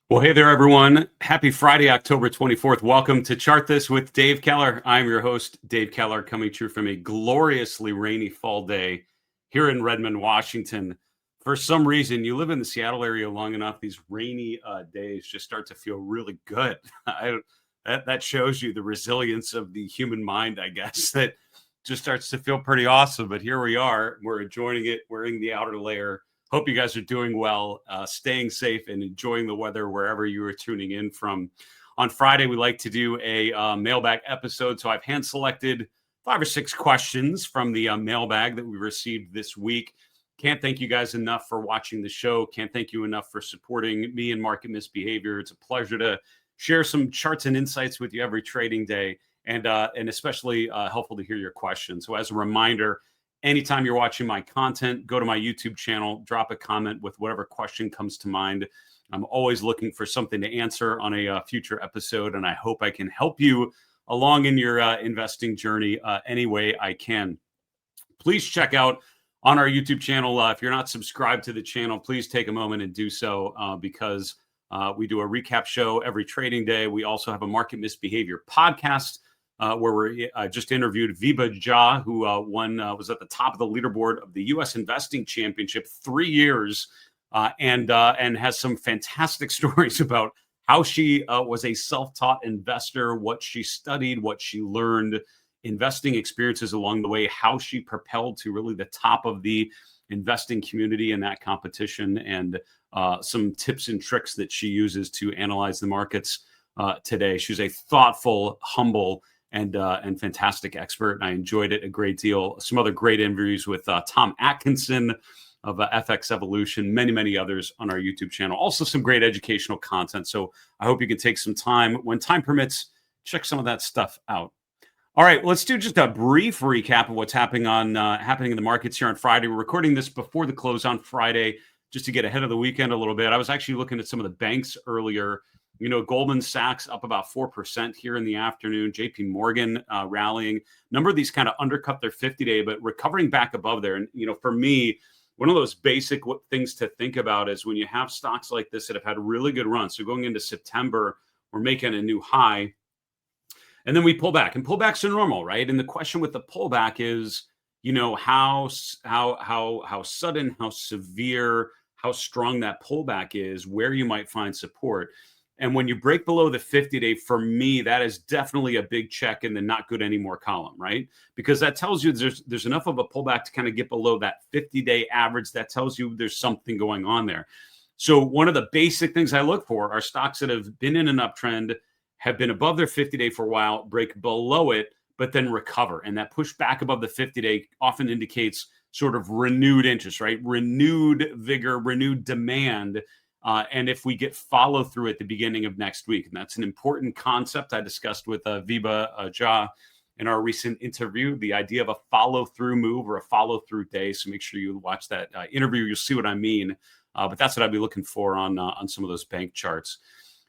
Well, hey there, everyone. Happy Friday, October 24th. Welcome to Chart This with Dave Keller. I'm your host, Dave Keller, coming to you from a gloriously rainy fall day here in Redmond, Washington. For some reason, you live in the Seattle area long enough, these rainy days just start to feel really good. That shows you the resilience of the human mind, I guess, that just starts to feel pretty awesome. But here we are. We're enjoying it, wearing the outer layer. Hope you guys are doing well, staying safe, and enjoying the weather wherever you are tuning in from. On Friday, we like to do a mailbag episode. So I've hand selected 5 or 6 questions from the mailbag that we received this week. Can't thank you guys enough for watching the show. Can't thank you enough for supporting me and Market Misbehavior. It's a pleasure to share some charts and insights with you every trading day, and especially helpful to hear your questions. So as a reminder, anytime you're watching my content, go to my YouTube channel, drop a comment with whatever question comes to mind. I'm always looking for something to answer on a future episode, and I hope I can help you along in your investing journey any way I can. Please check out on our YouTube channel. If you're not subscribed to the channel, please take a moment and do so because we do a recap show every trading day. We also have a Market Misbehavior podcast where we just interviewed Viba Jha, who was at the top of the leaderboard of the U.S. Investing Championship 3 years, and has some fantastic stories about how she was a self-taught investor, what she studied, what she learned, investing experiences along the way, how she propelled to really the top of the investing community in that competition, and some tips and tricks that she uses to analyze the markets today. She's a thoughtful, humble, and fantastic expert. And I enjoyed it a great deal. Some other great interviews with Tom Atkinson of FX Evolution, many others on our YouTube channel. Also some great educational content. So I hope you can take some time, when time permits, check some of that stuff out. All right, let's do just a brief recap of what's happening in the markets here on Friday. We're recording this before the close on Friday, just to get ahead of the weekend a little bit. I was actually looking at some of the banks earlier. Goldman Sachs up about 4% here in the afternoon. JP Morgan rallying. A number of these kind of undercut their 50-day, but recovering back above there. And, for me, one of those basic things to think about is when you have stocks like this that have had really good runs. So going into September, we're making a new high. And then we pull back. And pullbacks are normal, right? And the question with the pullback is, how sudden, how severe, how strong that pullback is, where you might find support. And when you break below the 50-day, for me, that is definitely a big check in the not good anymore column, right? Because that tells you there's enough of a pullback to kind of get below that 50-day average. That tells you there's something going on there. So one of the basic things I look for are stocks that have been in an uptrend, have been above their 50-day for a while, break below it, but then recover. And that push back above the 50-day often indicates sort of renewed interest, right? Renewed vigor, renewed demand. And if we get follow through at the beginning of next week, and that's an important concept I discussed with Viba Jha in our recent interview, the idea of a follow through move or a follow through day. So make sure you watch that interview. You'll see what I mean. But that's what I'd be looking for on some of those bank charts.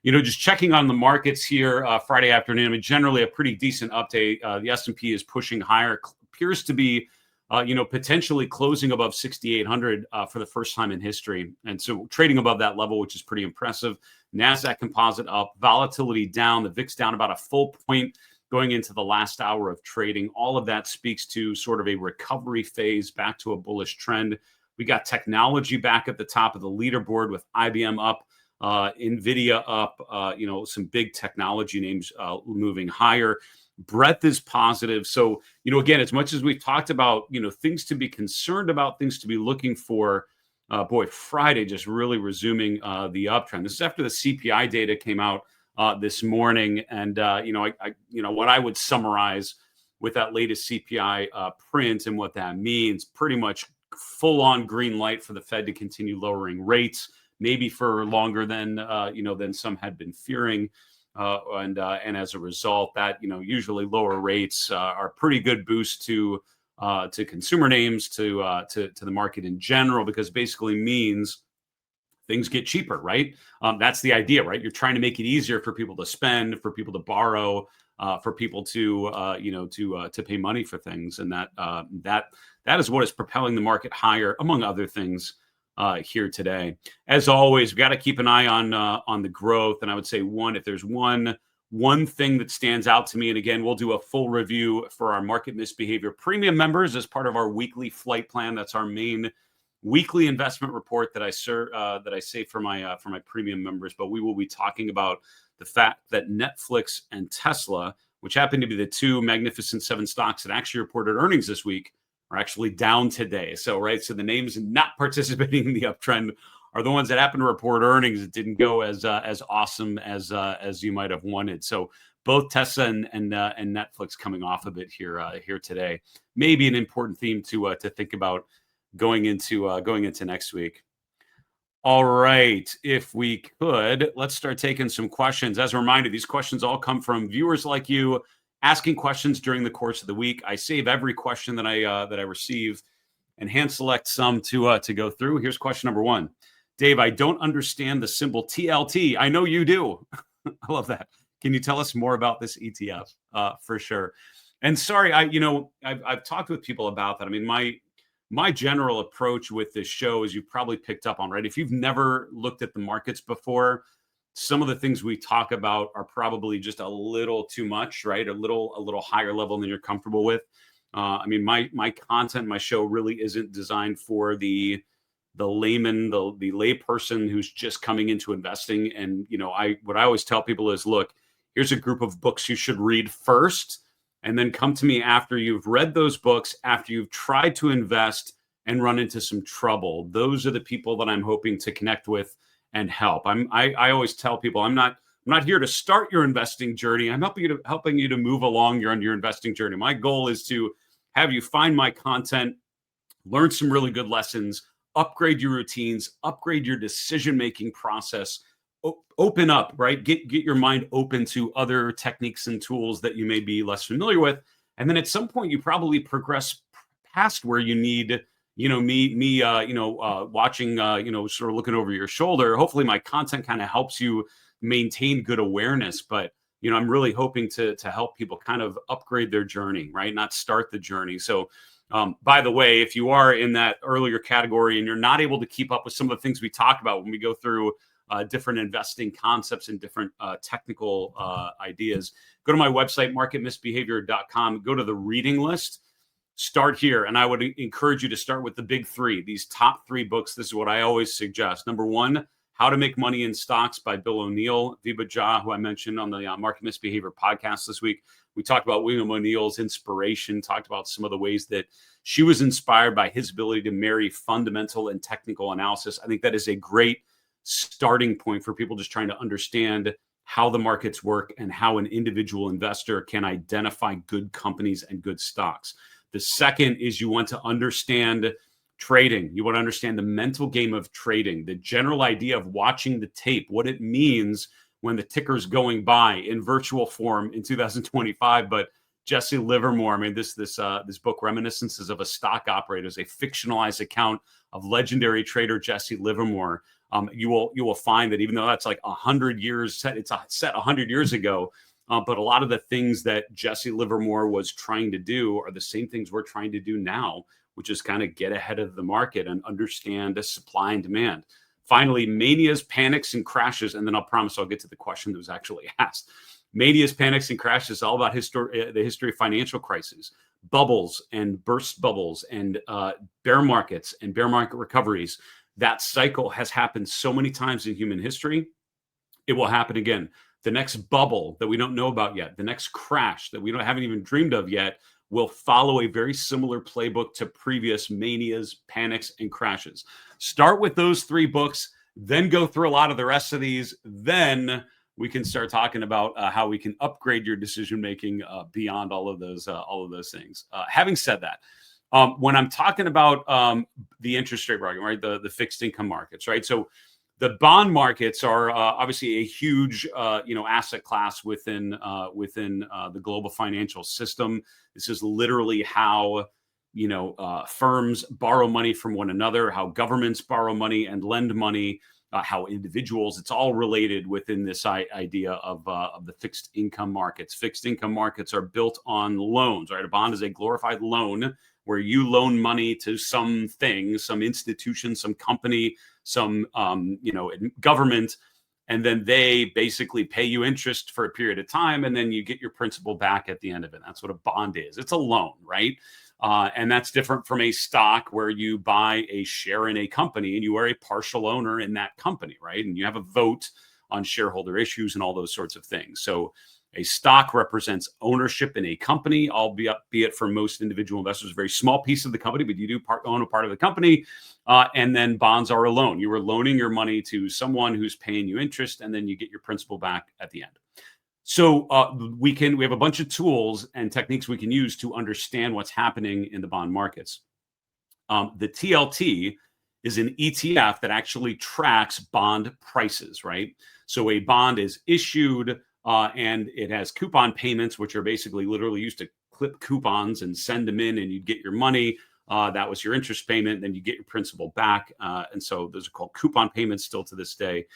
Just checking on the markets here Friday afternoon. I mean, generally a pretty decent update. The S&P is pushing higher, appears to be potentially closing above 6,800 for the first time in history. And so trading above that level, which is pretty impressive. NASDAQ composite up, volatility down, the VIX down about a full point going into the last hour of trading. All of that speaks to sort of a recovery phase back to a bullish trend. We got technology back at the top of the leaderboard with IBM up, NVIDIA up, some big technology names moving higher. Breadth is positive. So, again, as much as we've talked about, things to be concerned about, things to be looking for, Friday just really resuming the uptrend. This is after the CPI data came out this morning. And, what I would summarize with that latest CPI print and what that means, pretty much full on green light for the Fed to continue lowering rates, maybe for longer than some had been fearing. And as a result, that usually lower rates are a pretty good boost to consumer names, to the market in general, because basically means things get cheaper, right? That's the idea, right? You're trying to make it easier for people to spend, for people to borrow, for people to pay money for things, and that is what is propelling the market higher, among other things, here today. As always, we got to keep an eye on the growth. And I would say if there's one thing that stands out to me, and again, we'll do a full review for our Market Misbehavior premium members as part of our weekly flight plan. That's our main weekly investment report that I save for my premium members. But we will be talking about the fact that Netflix and Tesla, which happen to be the two magnificent seven stocks that actually reported earnings this week, are actually down today. So the names not participating in the uptrend are the ones that happen to report earnings that didn't go as awesome as you might have wanted. So both Tesla and Netflix coming off of it here today. Maybe an important theme to think about going into next week. All right, if we could, let's start taking some questions. As a reminder, these questions all come from viewers like you asking questions during the course of the week. I save every question that I receive and hand select some to go through. Here's question number one. Dave, I don't understand the symbol TLT. I know you do. I love that. Can you tell us more about this ETF? For sure. And sorry, I've talked with people about that. I mean, my general approach with this show, as you've probably picked up on, right? If you've never looked at the markets before, some of the things we talk about are probably just a little too much, right? A little higher level than you're comfortable with. I mean, my content, my show really isn't designed for the layman, the lay person who's just coming into investing. And what I always tell people is, look, here's a group of books you should read first, and then come to me after you've read those books, after you've tried to invest and run into some trouble. Those are the people that I'm hoping to connect with and help. I always tell people I'm not here to start your investing journey. I'm helping you to move along on your investing journey. My goal is to have you find my content, learn some really good lessons, upgrade your routines, upgrade your decision-making process, open up, right? Get your mind open to other techniques and tools that you may be less familiar with. And then at some point you probably progress past where you need, me watching, sort of looking over your shoulder. Hopefully my content kind of helps you maintain good awareness, but I'm really hoping to help people kind of upgrade their journey, right? Not start the journey. So by the way, if you are in that earlier category and you're not able to keep up with some of the things we talk about when we go through different investing concepts and different technical ideas, go to my website, marketmisbehavior.com, go to the reading list, start here. And I would encourage you to start with the big three, these top three books. This is what I always suggest. Number one, How to Make Money in Stocks by Bill O'Neill. Viba Jah, who I mentioned on the Market Misbehavior podcast this week. We talked about William O'Neill's inspiration, talked about some of the ways that she was inspired by his ability to marry fundamental and technical analysis. I think that is a great starting point for people just trying to understand how the markets work and how an individual investor can identify good companies and good stocks. The second is you want to understand trading. You want to understand the mental game of trading, the general idea of watching the tape, what it means when the ticker's going by in virtual form in 2025. But Jesse Livermore, I mean, this book, Reminiscences of a Stock Operator, is a fictionalized account of legendary trader Jesse Livermore. You will find that even though that's like 100 years set, it's set 100 years ago, but a lot of the things that Jesse Livermore was trying to do are the same things we're trying to do now, which is kind of get ahead of the market and understand the supply and demand. Finally, manias, panics, and crashes. And then I'll promise I'll get to the question that was actually asked. Manias, panics, and crashes, all about the history of financial crises, bubbles and burst bubbles and bear markets and bear market recoveries. That cycle has happened so many times in human history. It will happen again. The next bubble that we don't know about yet, the next crash that we haven't even dreamed of yet, will follow a very similar playbook to previous manias, panics, and crashes. Start with those three books, then go through a lot of the rest of these. Then we can start talking about how we can upgrade your decision-making beyond all of those things. Having said that, when I'm talking about the interest rate market, right, the fixed income markets, right? So the bond markets are obviously a huge, asset class within the global financial system. This is literally how, firms borrow money from one another, how governments borrow money and lend money. how individuals, it's all related within this idea of the fixed income markets. Fixed income markets are built on loans, right? A bond is a glorified loan where you loan money to something, some institution, some company, some government, and then they basically pay you interest for a period of time, and then you get your principal back at the end of it. That's what a bond is. It's a loan, right? And that's different from a stock where you buy a share in a company and you are a partial owner in that company, right? And you have a vote on shareholder issues and all those sorts of things. So a stock represents ownership in a company, albeit for most individual investors, a very small piece of the company, but you do own a part of the company. And then bonds are a loan. You are loaning your money to someone who's paying you interest, and then you get your principal back at the end. So we have a bunch of tools and techniques we can use to understand what's happening in the bond markets. The TLT is an ETF that actually tracks bond prices, right? So a bond is issued and it has coupon payments, which are basically literally used to clip coupons and send them in, and you'd get your money. That was your interest payment. Then you get your principal back. And so those are called coupon payments still to this day.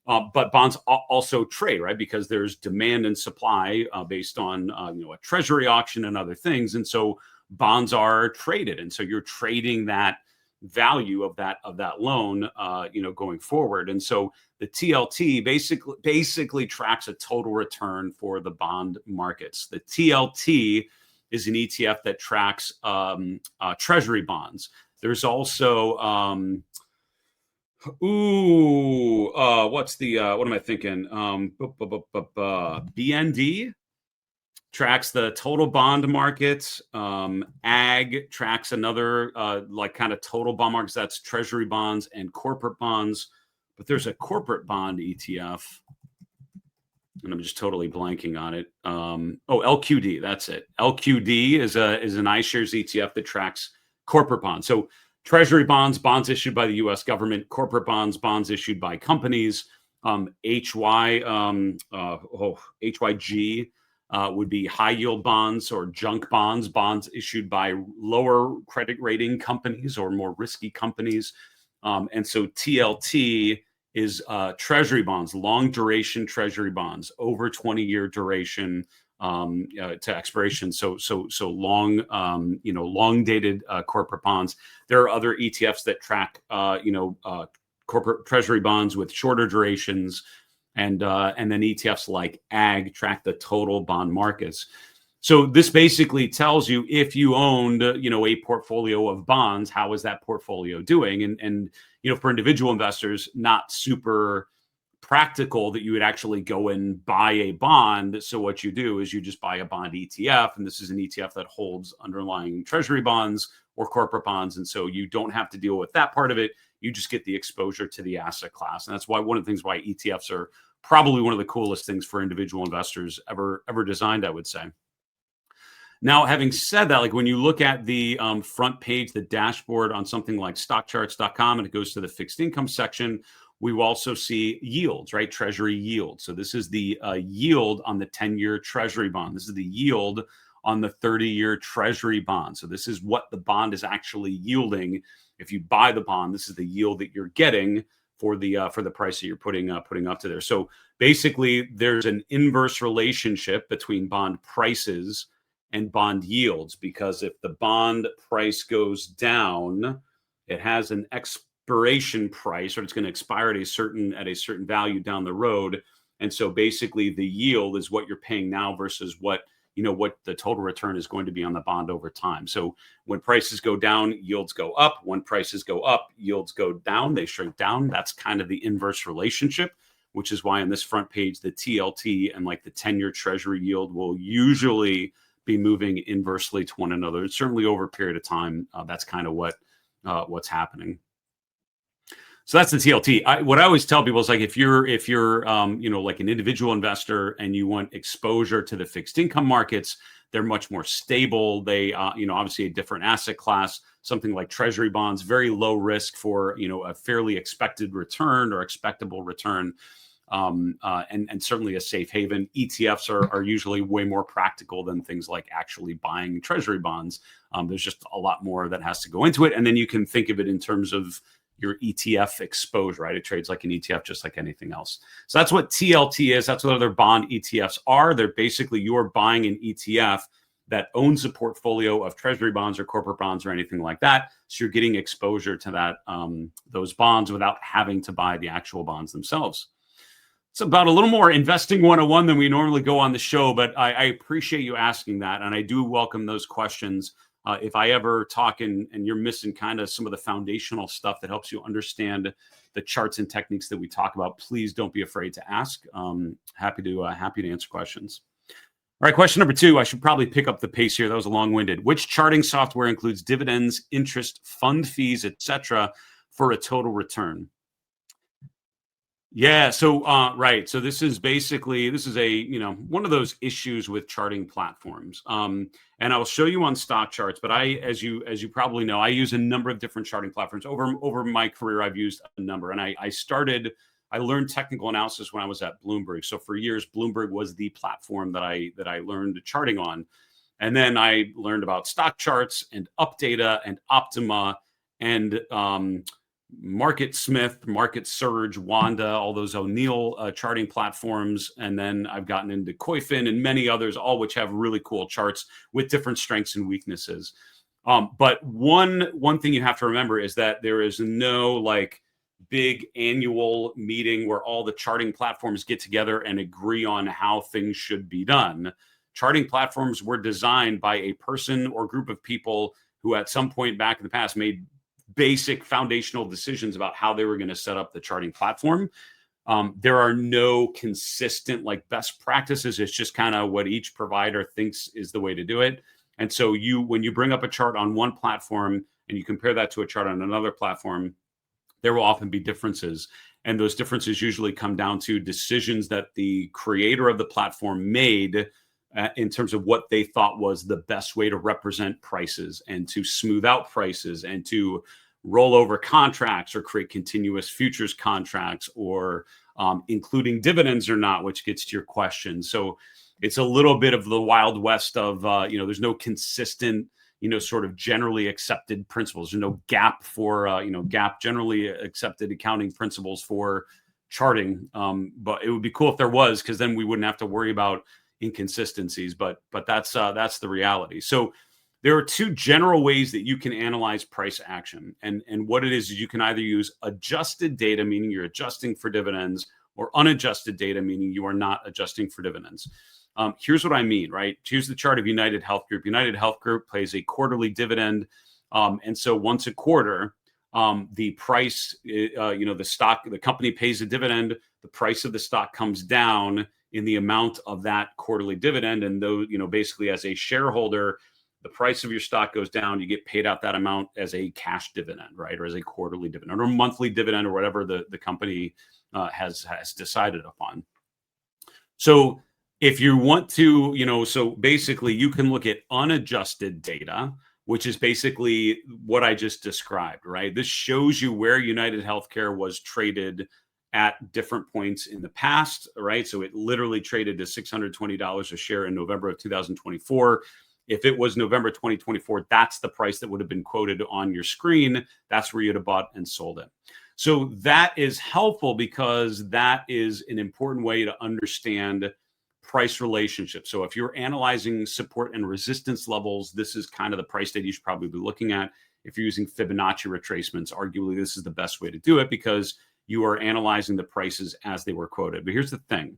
But bonds also trade, right? Because there's demand and supply based on a treasury auction and other things. And so bonds are traded. And so you're trading that value of that loan going forward. And so the TLT basically tracks a total return for the bond markets. The TLT is an ETF that tracks treasury bonds. There's also what am I thinking? BND tracks the total bond market. AG tracks another kind of total bond markets. That's treasury bonds and corporate bonds. But there's a corporate bond ETF, and I'm just totally blanking on it. LQD, that's it. LQD is an iShares ETF that tracks corporate bonds. So treasury bonds, bonds issued by the U.S. government; corporate bonds, bonds issued by companies. HYG would be high yield bonds or junk bonds, bonds issued by lower credit rating companies or more risky companies. And so TLT is treasury bonds, long duration treasury bonds, over 20-year duration to expiration. So long, long dated corporate bonds. There are other ETFs that track, corporate treasury bonds with shorter durations, and then ETFs like AG track the total bond markets. So this basically tells you if you owned, a portfolio of bonds, how is that portfolio doing? And for individual investors, not super practical that you would actually go and buy a bond. So what you do is you just buy a bond ETF, and this is an ETF that holds underlying treasury bonds or corporate bonds. And so you don't have to deal with that part of it. You just get the exposure to the asset class. And that's why one of the things why ETFs are probably one of the coolest things for individual investors ever designed, I would say. Now, having said that, like when you look at the front page, the dashboard on something like stockcharts.com, and it goes to the fixed income section, we will also see yields, right? Treasury yield. So this is the yield on the 10-year treasury bond. This is the yield on the 30-year treasury bond. So this is what the bond is actually yielding. If you buy the bond, this is the yield that you're getting for the price that you're putting up to there. So basically, there's an inverse relationship between bond prices and bond yields, because if the bond price goes down, it has an expiration price, or it's going to expire at a certain value down the road. And so basically the yield is what you're paying now versus what the total return is going to be on the bond over time. So when prices go down, yields go up. When prices go up, yields go down. They shrink down. That's kind of the inverse relationship, which is why on this front page, the TLT and like the 10-year treasury yield will usually be moving inversely to one another. Certainly over a period of time, that's kind of what's happening. So that's the TLT. What I always tell people is like, if you're like an individual investor and you want exposure to the fixed income markets, they're much more stable. They, obviously a different asset class, something like treasury bonds, very low risk for, a fairly expected return or expectable return. And certainly a safe haven. ETFs are usually way more practical than things like actually buying treasury bonds. There's just a lot more that has to go into it. And then you can think of it in terms of, your ETF exposure, right? It trades like an ETF, just like anything else. So that's what TLT is. That's what other bond ETFs are. They're basically you're buying an ETF that owns a portfolio of treasury bonds or corporate bonds or anything like that. So you're getting exposure to that those bonds without having to buy the actual bonds themselves. It's about a little more investing 101 than we normally go on the show, but I appreciate you asking that. And I do welcome those questions. If I ever talk and you're missing kind of some of the foundational stuff that helps you understand the charts and techniques that we talk about, please don't be afraid to ask. Happy to answer questions. All right, question number 2. I should probably pick up the pace here. That was long-winded. Which charting software includes dividends, interest, fund fees, etc., for a total return? Yeah. So, right. So this is a one of those issues with charting platforms. And I'll show you on stock charts, but as you probably know, I use a number of different charting platforms over my career. I've used a number, and I learned technical analysis when I was at Bloomberg. So for years, Bloomberg was the platform that I learned charting on. And then I learned about stock charts and Updata and Optima and, Market Smith, Market Surge, Wanda, all those O'Neill charting platforms. And then I've gotten into Koifin and many others, all which have really cool charts with different strengths and weaknesses. But one thing you have to remember is that there is no like big annual meeting where all the charting platforms get together and agree on how things should be done. Charting platforms were designed by a person or group of people who at some point back in the past made basic foundational decisions about how they were going to set up the charting platform. There are no consistent like best practices. It's just kind of what each provider thinks is the way to do it. And so when you bring up a chart on one platform and you compare that to a chart on another platform, there will often be differences. And those differences usually come down to decisions that the creator of the platform made in terms of what they thought was the best way to represent prices and to smooth out prices and to roll over contracts or create continuous futures contracts or including dividends or not, which gets to your question. So it's a little bit of the Wild West of, there's no consistent, sort of generally accepted principles. There's no gap for, gap generally accepted accounting principles for charting. But it would be cool if there was, because then we wouldn't have to worry about inconsistencies, but that's the reality. So there are 2 general ways that you can analyze price action. And what it is you can either use adjusted data, meaning you're adjusting for dividends, or unadjusted data, meaning you are not adjusting for dividends. Here's what I mean, right? Here's the chart of United Health Group. United Health Group pays a quarterly dividend. And so once a quarter, the price, the company pays a dividend, the price of the stock comes down in the amount of that quarterly dividend. And though, basically as a shareholder, the price of your stock goes down, you get paid out that amount as a cash dividend, right? Or as a quarterly dividend or monthly dividend or whatever the company has decided upon. So if you want to, so basically you can look at unadjusted data, which is basically what I just described, right? This shows you where United Healthcare was traded at different points in the past, right? So it literally traded to $620 a share in November of 2024. If it was November 2024, that's the price that would have been quoted on your screen. That's where you'd have bought and sold it. So that is helpful because that is an important way to understand price relationships. So if you're analyzing support and resistance levels, this is kind of the price data you should probably be looking at. If you're using Fibonacci retracements, arguably this is the best way to do it because you are analyzing the prices as they were quoted. But here's the thing.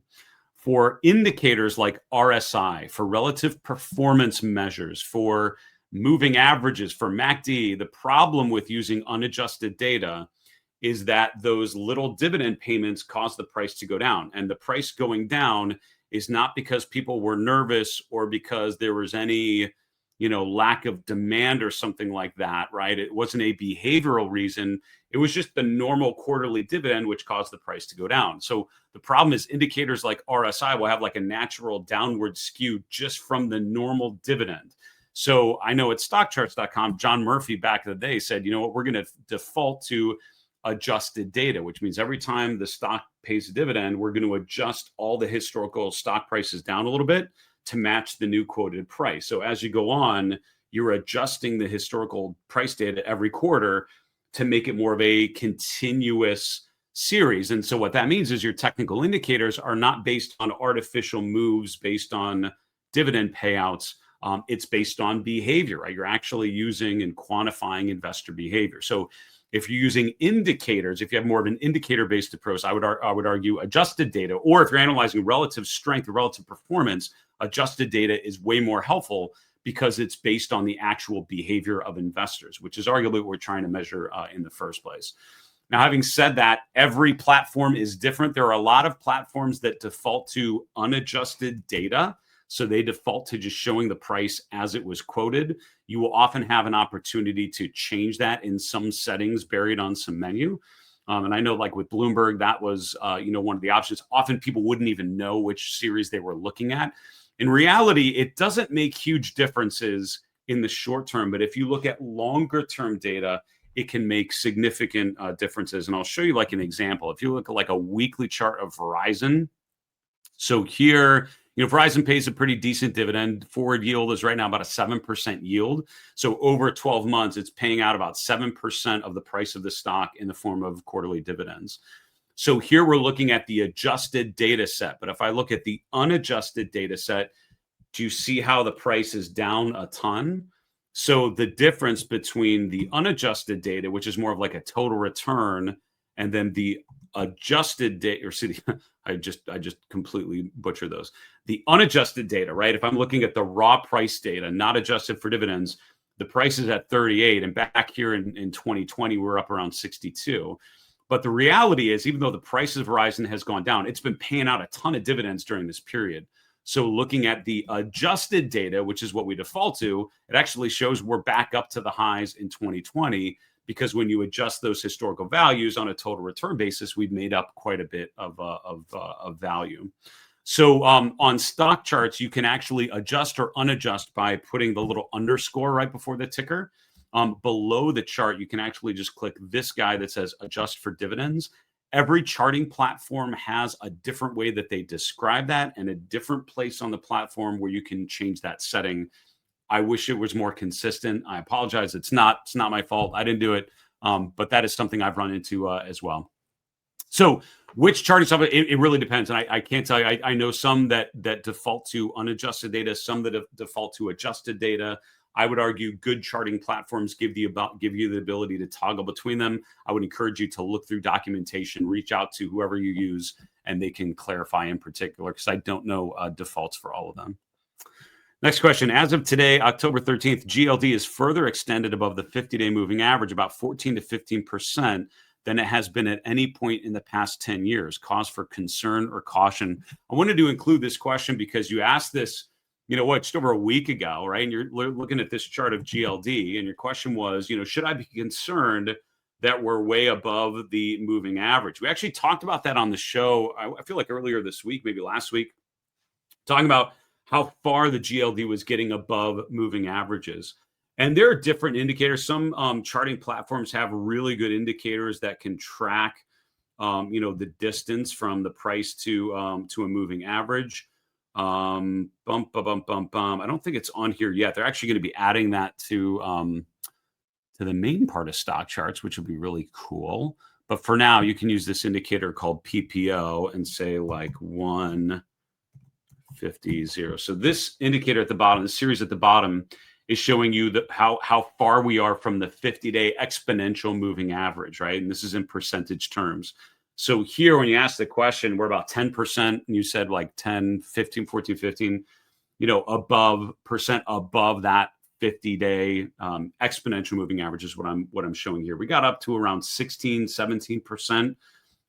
For indicators like RSI, for relative performance measures, for moving averages, for MACD, the problem with using unadjusted data is that those little dividend payments cause the price to go down. And the price going down is not because people were nervous or because there was any, lack of demand or something like that, right? It wasn't a behavioral reason. It was just the normal quarterly dividend, which caused the price to go down. So the problem is indicators like RSI will have like a natural downward skew just from the normal dividend. So I know at stockcharts.com, John Murphy back in the day said, we're going to default to adjusted data, which means every time the stock pays a dividend, we're going to adjust all the historical stock prices down a little bit to match the new quoted price. So as you go on, you're adjusting the historical price data every quarter to make it more of a continuous series. And so what that means is your technical indicators are not based on artificial moves based on dividend payouts. It's based on behavior, right? You're actually using and quantifying investor behavior. So if you're using indicators, if you have more of an indicator-based approach, I would argue adjusted data, or if you're analyzing relative strength or relative performance, adjusted data is way more helpful because it's based on the actual behavior of investors, which is arguably what we're trying to measure in the first place. Now, having said that, every platform is different. There are a lot of platforms that default to unadjusted data. So they default to just showing the price as it was quoted. You will often have an opportunity to change that in some settings buried on some menu. And I know like with Bloomberg, that was one of the options. Often people wouldn't even know which series they were looking at. In reality, it doesn't make huge differences in the short term. But if you look at longer term data, it can make significant differences. And I'll show you like an example. If you look at like a weekly chart of Verizon. So here, Verizon pays a pretty decent dividend. Forward yield is right now about a 7% yield. So over 12 months, it's paying out about 7% of the price of the stock in the form of quarterly dividends. So here we're looking at the adjusted data set. But if I look at the unadjusted data set, do you see how the price is down a ton? So the difference between the unadjusted data, which is more of like a total return, and then the adjusted data, or see, I just completely butchered those. The unadjusted data, right? If I'm looking at the raw price data, not adjusted for dividends, the price is at 38, and back here in 2020, we're up around 62. But the reality is, even though the price of Verizon has gone down, it's been paying out a ton of dividends during this period. So looking at the adjusted data, which is what we default to, it actually shows we're back up to the highs in 2020, because when you adjust those historical values on a total return basis, we've made up quite a bit of value. So on stock charts, you can actually adjust or unadjust by putting the little underscore right before the ticker. Below the chart, you can actually just click this guy that says adjust for dividends. Every charting platform has a different way that they describe that, and a different place on the platform where you can change that setting. I wish it was more consistent. I apologize. It's not my fault. I didn't do it. But that is something I've run into as well. So which charting software, it really depends. And I can't tell you, I know some that default to unadjusted data, some that default to adjusted data. I would argue good charting platforms give you the ability to toggle between them. I would encourage you to look through documentation, reach out to whoever you use, and they can clarify in particular, because I don't know defaults for all of them. Next question. As of today, October 13th, GLD is further extended above the 50-day moving average, about 14 to 15% than it has been at any point in the past 10 years. Cause for concern or caution? I wanted to include this question because you asked this, just over a week ago, right? And you're looking at this chart of GLD, and your question was, should I be concerned that we're way above the moving average? We actually talked about that on the show, I feel like earlier this week, maybe last week, talking about how far the GLD was getting above moving averages. And there are different indicators. Some charting platforms have really good indicators that can track, the distance from the price to a moving average. I don't think it's on here yet. They're actually going to be adding that to the main part of stock charts, which will be really cool. But for now, you can use this indicator called PPO and say like 150. So this indicator at the bottom, the series at the bottom, is showing you how far we are from the 50-day exponential moving average, right? And this is in percentage terms. So here, when you ask the question, we're about 10%, and you said like 10, 15, 14, 15, above that 50-day exponential moving average is what I'm showing here. We got up to around 16, 17%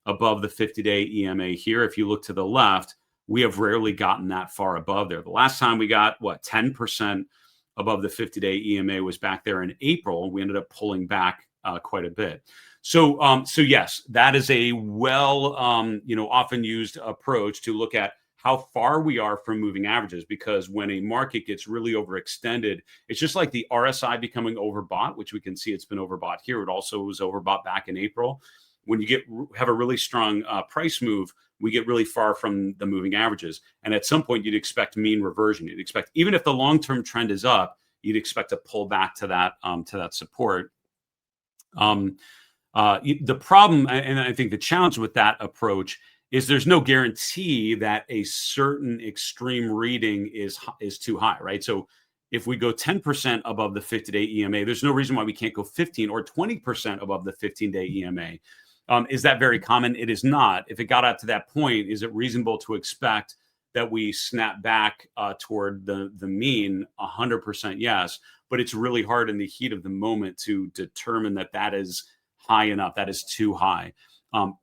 above the 50-day EMA here. If you look to the left, we have rarely gotten that far above there. The last time we got 10% above the 50-day EMA was back there in April. We ended up pulling back quite a bit. So yes, that is a often used approach to look at how far we are from moving averages, because when a market gets really overextended, it's just like the RSI becoming overbought, which we can see it's been overbought here. It also was overbought back in April. When you have a really strong price move, we get really far from the moving averages. And at some point, you'd expect mean reversion. You'd expect, even if the long-term trend is up, you'd expect to pull back to that support. The problem, and I think the challenge with that approach is there's no guarantee that a certain extreme reading is too high, right? So if we go 10% above the 50-day EMA, there's no reason why we can't go 15 or 20% above the 15-day EMA. Is that very common? It is not. If it got out to that point, is it reasonable to expect that we snap back toward the mean? 100% yes. But it's really hard in the heat of the moment to determine that that is high enough, that is too high.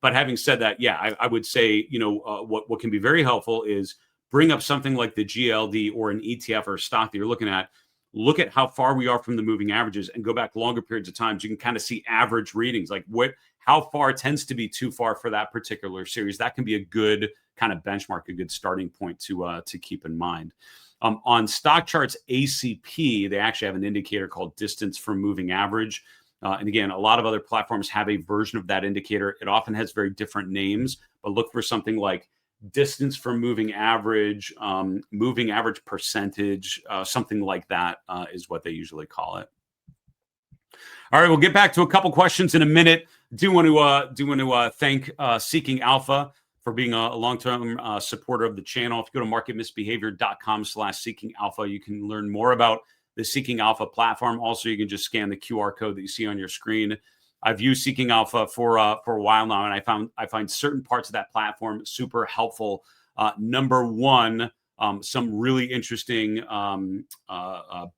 But having said that, yeah, I would say, what can be very helpful is bring up something like the GLD or an ETF or a stock that you're looking at. Look at how far we are from the moving averages and go back longer periods of time. So you can kind of see average readings, like how far tends to be too far for that particular series. That can be a good kind of benchmark, a good starting point to keep in mind. On stock charts ACP, they actually have an indicator called distance from moving average. And again, a lot of other platforms have a version of that indicator. It often has very different names, but look for something like distance from moving average percentage, something like that is what they usually call it. All right, we'll get back to a couple questions in a minute. Do want to thank Seeking Alpha for being a long-term supporter of the channel. If you go to marketmisbehavior.com/Seeking Alpha, you can learn more about the Seeking Alpha platform. Also, you can just scan the QR code that you see on your screen. I've used Seeking Alpha for a while now, and I find certain parts of that platform super helpful. Number one, some really interesting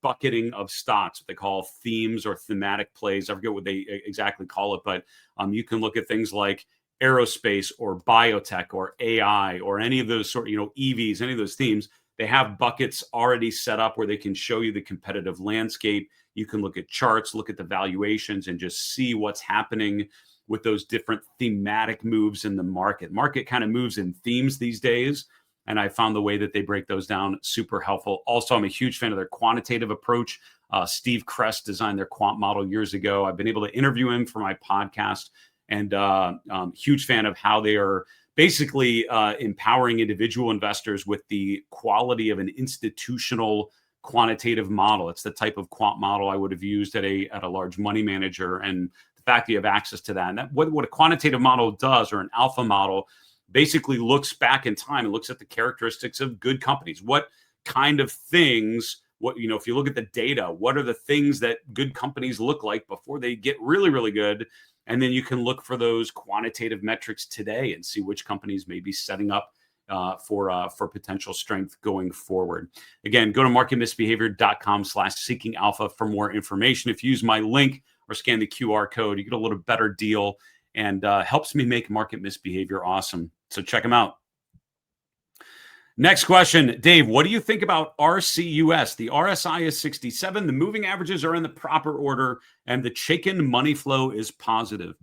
bucketing of stocks, what they call themes or thematic plays. I forget what they exactly call it, but you can look at things like aerospace or biotech or AI or any of those EVs, any of those themes. They have buckets already set up where they can show you the competitive landscape. You can look at charts, look at the valuations, and just see what's happening with those different thematic moves in the market. Market kind of moves in themes these days, and I found the way that they break those down super helpful. Also, I'm a huge fan of their quantitative approach. Steve Kress designed their quant model years ago. I've been able to interview him for my podcast, and huge fan of how they are basically empowering individual investors with the quality of an institutional quantitative model. It's the type of quant model I would have used at a large money manager, and the fact that you have access to that. And that, what a quantitative model does, or an alpha model, basically looks back in time and looks at the characteristics of good companies. What kind of things, if you look at the data, what are the things that good companies look like before they get really, really good? And then you can look for those quantitative metrics today and see which companies may be setting up for potential strength going forward. Again, go to marketmisbehavior.com/Seeking Alpha for more information. If you use my link or scan the QR code, you get a little better deal and helps me make Market Misbehavior awesome. So check them out. Next question, Dave, what do you think about RCUS? The RSI is 67. The moving averages are in the proper order, and the Chaikin money flow is positive.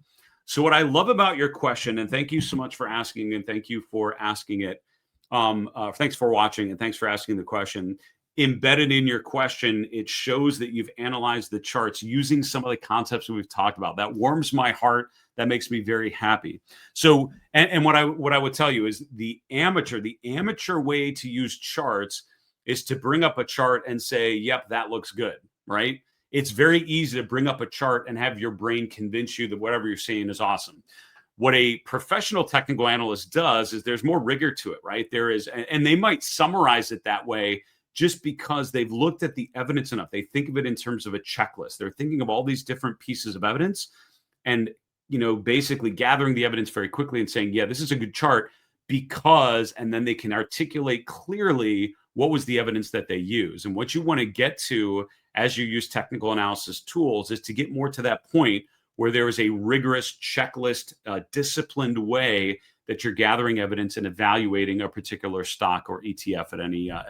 So what I love about your question, and thank you so much for asking, and thank you for asking it. Thanks for watching, and thanks for asking the question. Embedded in your question, it shows that you've analyzed the charts using some of the concepts that we've talked about. That warms my heart. That makes me very happy. So, and what I would tell you is the amateur way to use charts is to bring up a chart and say, yep, that looks good, right? It's very easy to bring up a chart and have your brain convince you that whatever you're seeing is awesome. What a professional technical analyst does is there's more rigor to it, right? There is, and they might summarize it that way just because they've looked at the evidence enough. They think of it in terms of a checklist. They're thinking of all these different pieces of evidence and, basically gathering the evidence very quickly and saying, yeah, this is a good chart because, and then they can articulate clearly what was the evidence that they use. And what you want to get to as you use technical analysis tools is to get more to that point where there is a rigorous checklist, disciplined way that you're gathering evidence and evaluating a particular stock or ETF at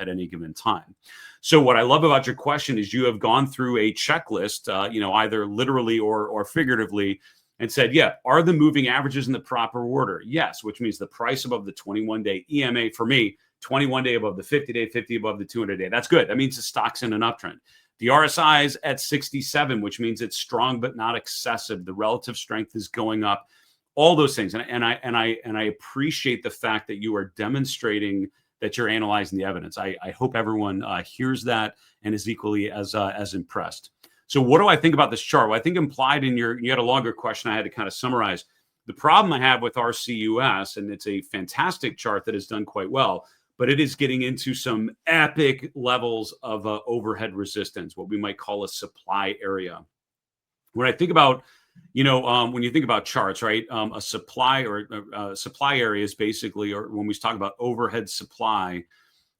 any given time. So what I love about your question is you have gone through a checklist, either literally or figuratively, and said, yeah, are the moving averages in the proper order? Yes, which means the price above the 21-day EMA for me, 21-day above the 50-day, 50 above the 200-day. That's good. That means the stock's in an uptrend. The RSI is at 67, which means it's strong but not excessive. The relative strength is going up. All those things, and I appreciate the fact that you are demonstrating that you're analyzing the evidence. I hope everyone hears that and is equally as impressed. So what do I think about this chart? Well, I think implied in you had a longer question I had to kind of summarize. The problem I have with RCUS, and it's a fantastic chart that has done quite well, but it is getting into some epic levels of overhead resistance, what we might call a supply area. When I think about, when you think about charts, right, a supply or supply area is basically, or when we talk about overhead supply,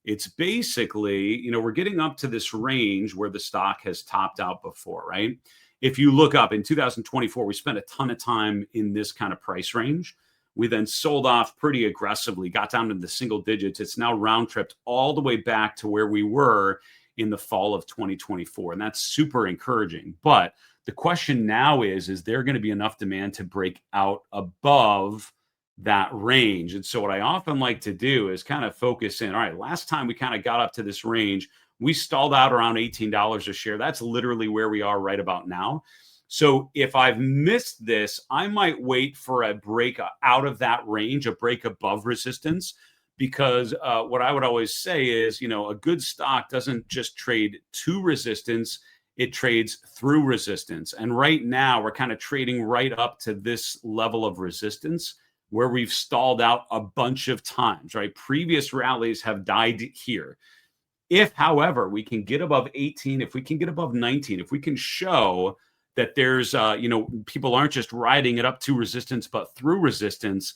it's basically, we're getting up to this range where the stock has topped out before, right? If you look up in 2024, we spent a ton of time in this kind of price range. We then sold off pretty aggressively, got down to the single digits. It's now round tripped all the way back to where we were in the fall of 2024. And that's super encouraging. But the question now is there going to be enough demand to break out above that range? And so what I often like to do is kind of focus in. All right, last time we kind of got up to this range, we stalled out around $18 a share. That's literally where we are right about now. So if I've missed this, I might wait for a break out of that range, a break above resistance, because what I would always say is, a good stock doesn't just trade to resistance, it trades through resistance. And right now we're kind of trading right up to this level of resistance where we've stalled out a bunch of times, right? Previous rallies have died here. If, however, we can get above 18, if we can get above 19, if we can show that there's, people aren't just riding it up to resistance, but through resistance,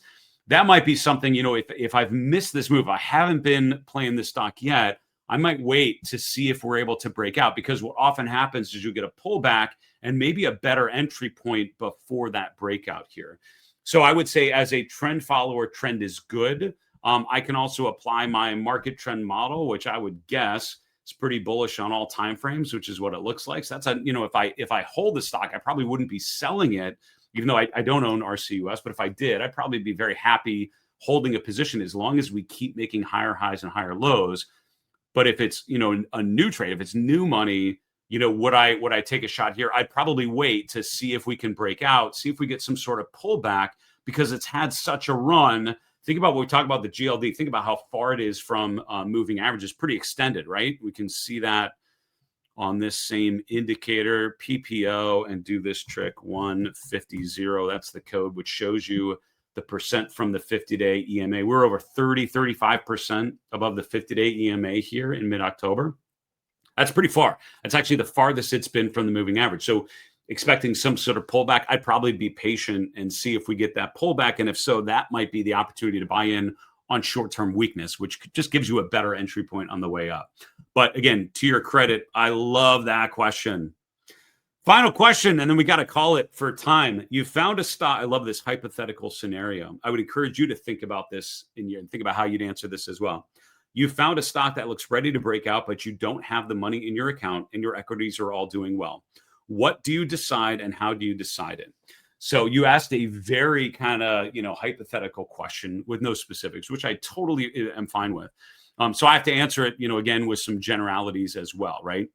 that might be something, if I've missed this move, I haven't been playing this stock yet, I might wait to see if we're able to break out, because what often happens is you get a pullback and maybe a better entry point before that breakout here. So I would say as a trend follower, trend is good. I can also apply my market trend model, which I would guess is pretty bullish on all time frames, which is what it looks like. So that's if I hold the stock, I probably wouldn't be selling it, even though I don't own RCUS. But if I did, I'd probably be very happy holding a position as long as we keep making higher highs and higher lows. But if it's a new trade, if it's new money, would I take a shot here? I'd probably wait to see if we can break out, see if we get some sort of pullback, because it's had such a run. Think about what we talk about the GLD. Think about how far it is from moving averages. Pretty extended, right? We can see that on this same indicator, PPO, and do this trick, 150. That's the code, which shows you the percent from the 50-day EMA. We're over 35% above the 50-day EMA here in mid-October. That's pretty far. That's actually the farthest it's been from the moving average. So expecting some sort of pullback, I'd probably be patient and see if we get that pullback. And if so, that might be the opportunity to buy in on short-term weakness, which just gives you a better entry point on the way up. But again, to your credit, I love that question. Final question, and then we got to call it for time. You found a stock. I love this hypothetical scenario. I would encourage you to think about this and think about how you'd answer this as well. You found a stock that looks ready to break out, but you don't have the money in your account and your equities are all doing well. What do you decide and how do you decide it? So you asked a very kind of, hypothetical question with no specifics, which I totally am fine with. So I have to answer it, again, with some generalities as well, right?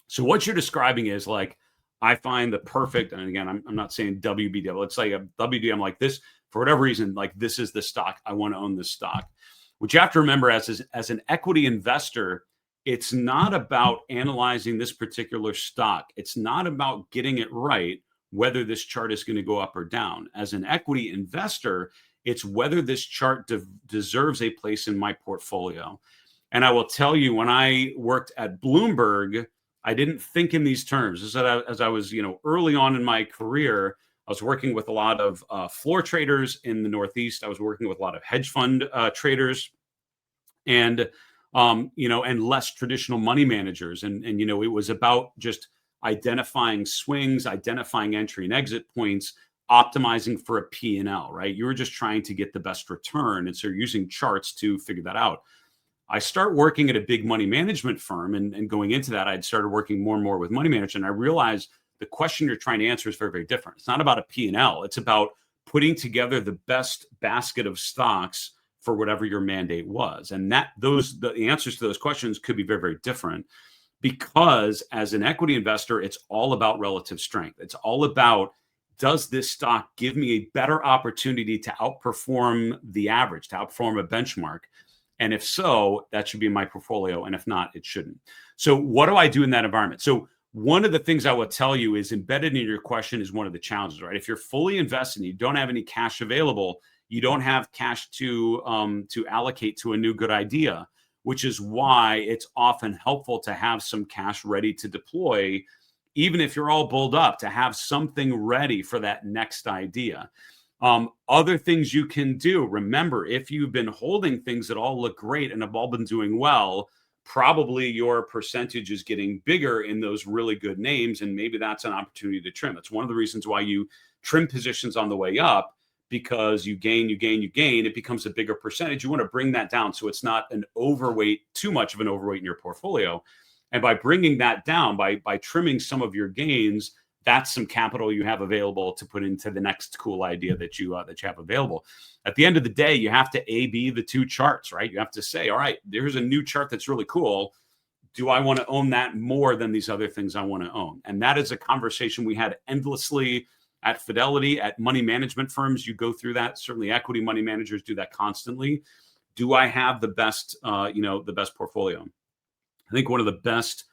So what you're describing is like, I find the perfect, and again, I'm not saying WBW. Let's say a WBM like this, for whatever reason, like this is the stock. I want to own this stock. What you have to remember as an equity investor, it's not about analyzing this particular stock. It's not about getting it right, whether this chart is going to go up or down. As an equity investor, it's whether this chart deserves a place in my portfolio. And I will tell you, when I worked at Bloomberg, I didn't think in these terms. As I was, early on in my career, I was working with a lot of floor traders in the Northeast. I was working with a lot of hedge fund traders, and and less traditional money managers. And it was about just identifying swings, identifying entry and exit points, optimizing for a P&L, right? You were just trying to get the best return, and so you're using charts to figure that out. I start working at a big money management firm, and going into that, I'd started working more and more with money managers, and I realized the question you're trying to answer is very, very different. It's not about a P&L. It's about putting together the best basket of stocks for whatever your mandate was. And the answers to those questions could be very, very different, because as an equity investor, it's all about relative strength. It's all about, does this stock give me a better opportunity to outperform the average, to outperform a benchmark? And if so, that should be in my portfolio. And if not, it shouldn't. So what do I do in that environment? So one of the things I will tell you is embedded in your question is one of the challenges, right? If you're fully invested and you don't have any cash available, you don't have cash to allocate to a new good idea, which is why it's often helpful to have some cash ready to deploy, even if you're all bulled up, to have something ready for that next idea. Other things you can do, remember, if you've been holding things that all look great and have all been doing well, probably your percentage is getting bigger in those really good names, and maybe that's an opportunity to trim. It's one of the reasons why you trim positions on the way up, because you gain, it becomes a bigger percentage. You want to bring that down so it's not an overweight, too much of an overweight in your portfolio. And by bringing that down, by trimming some of your gains, that's some capital you have available to put into the next cool idea that you have available. At the end of the day, you have to A/B the two charts, right? You have to say, all right, there's a new chart that's really cool. Do I want to own that more than these other things I want to own? And that is a conversation we had endlessly at Fidelity, at money management firms. You go through that. Certainly equity money managers do that constantly. Do I have the best, the best portfolio? I think one of the best,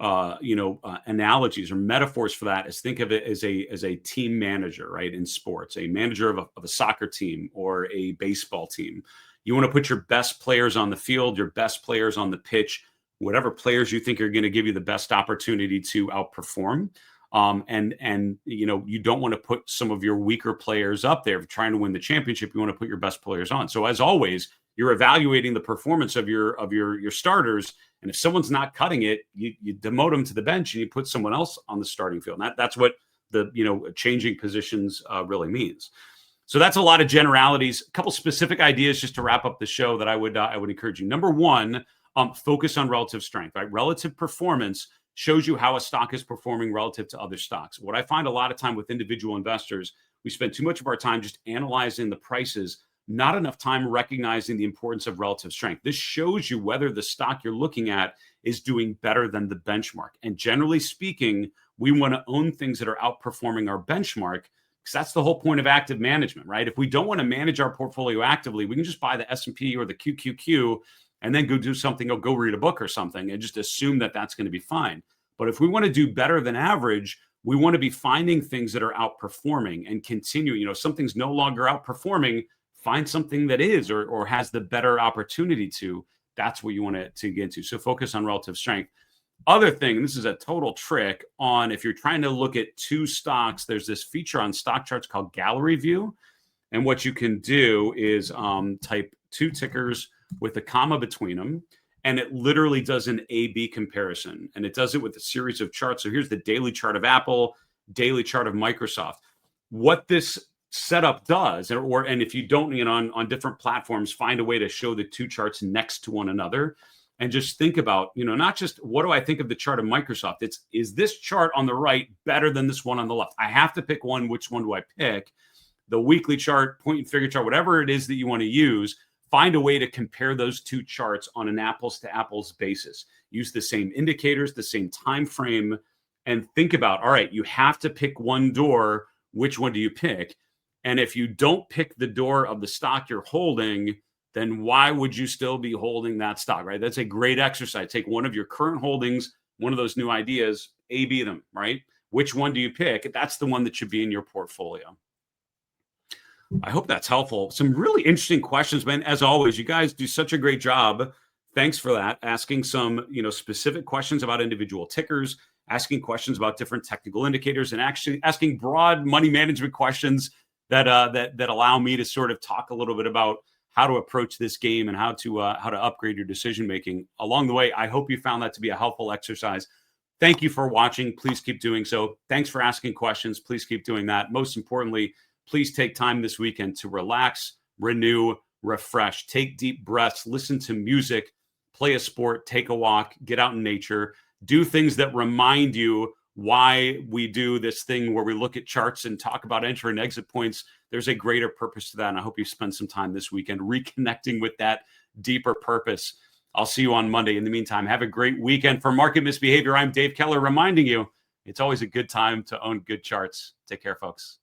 analogies or metaphors for that is, think of it as a team manager, right? In sports, a manager of a soccer team or a baseball team. You want to put your best players on the field, your best players on the pitch, whatever players you think are going to give you the best opportunity to outperform. You don't want to put some of your weaker players up there trying to win the championship. You want to put your best players on. So as always, you're evaluating the performance of your starters. And if someone's not cutting it, you demote them to the bench and you put someone else on the starting field. And that's what the changing positions really means. So that's a lot of generalities. A couple specific ideas just to wrap up the show that I would encourage you. Number one, focus on relative strength. Right, relative performance shows you how a stock is performing relative to other stocks. What I find a lot of time with individual investors, we spend too much of our time just analyzing the prices, not enough time recognizing the importance of relative strength. This shows you whether the stock you're looking at is doing better than the benchmark. And generally speaking, we want to own things that are outperforming our benchmark, because that's the whole point of active management, right? If we don't want to manage our portfolio actively, we can just buy the S&P or the QQQ and then go do something, or go read a book or something, and just assume that that's going to be fine. But if we want to do better than average, we want to be finding things that are outperforming and continue. Something's no longer outperforming, find something that is or has the better opportunity to. That's what you want to get into. So focus on relative strength. Other thing, this is a total trick on, if you're trying to look at two stocks, there's this feature on stock charts called gallery view. And what you can do is type two tickers with a comma between them, and it literally does an A/B comparison. And it does it with a series of charts. So here's the daily chart of Apple, daily chart of Microsoft. What this setup does, and if you don't, on different platforms, find a way to show the two charts next to one another, and just think about, not just what do I think of the chart of Microsoft? Is this chart on the right better than this one on the left? I have to pick one. Which one do I pick? The weekly chart, point and figure chart, whatever it is that you want to use, find a way to compare those two charts on an apples to apples basis. Use the same indicators, the same time frame, and think about, all right, you have to pick one door. Which one do you pick? And if you don't pick the door of the stock you're holding, then why would you still be holding that stock, right? That's a great exercise. Take one of your current holdings, one of those new ideas, A/B them, right? Which one do you pick? That's the one that should be in your portfolio. I hope that's helpful. Some really interesting questions, man. As always, you guys do such a great job. Thanks for that. Asking some, specific questions about individual tickers, asking questions about different technical indicators, and actually asking broad money management questions that allow me to sort of talk a little bit about how to approach this game and how to upgrade your decision making along the way. I hope you found that to be a helpful exercise. Thank you for watching. Please keep doing so. Thanks for asking questions. Please keep doing that. Most importantly, please take time this weekend to relax, renew, refresh, take deep breaths, listen to music, play a sport, take a walk, get out in nature, do things that remind you why we do this thing where we look at charts and talk about enter and exit points. There's a greater purpose to that. And I hope you spend some time this weekend reconnecting with that deeper purpose. I'll see you on Monday. In the meantime, have a great weekend. For Market Misbehavior, I'm Dave Keller, reminding you it's always a good time to own good charts. Take care, folks.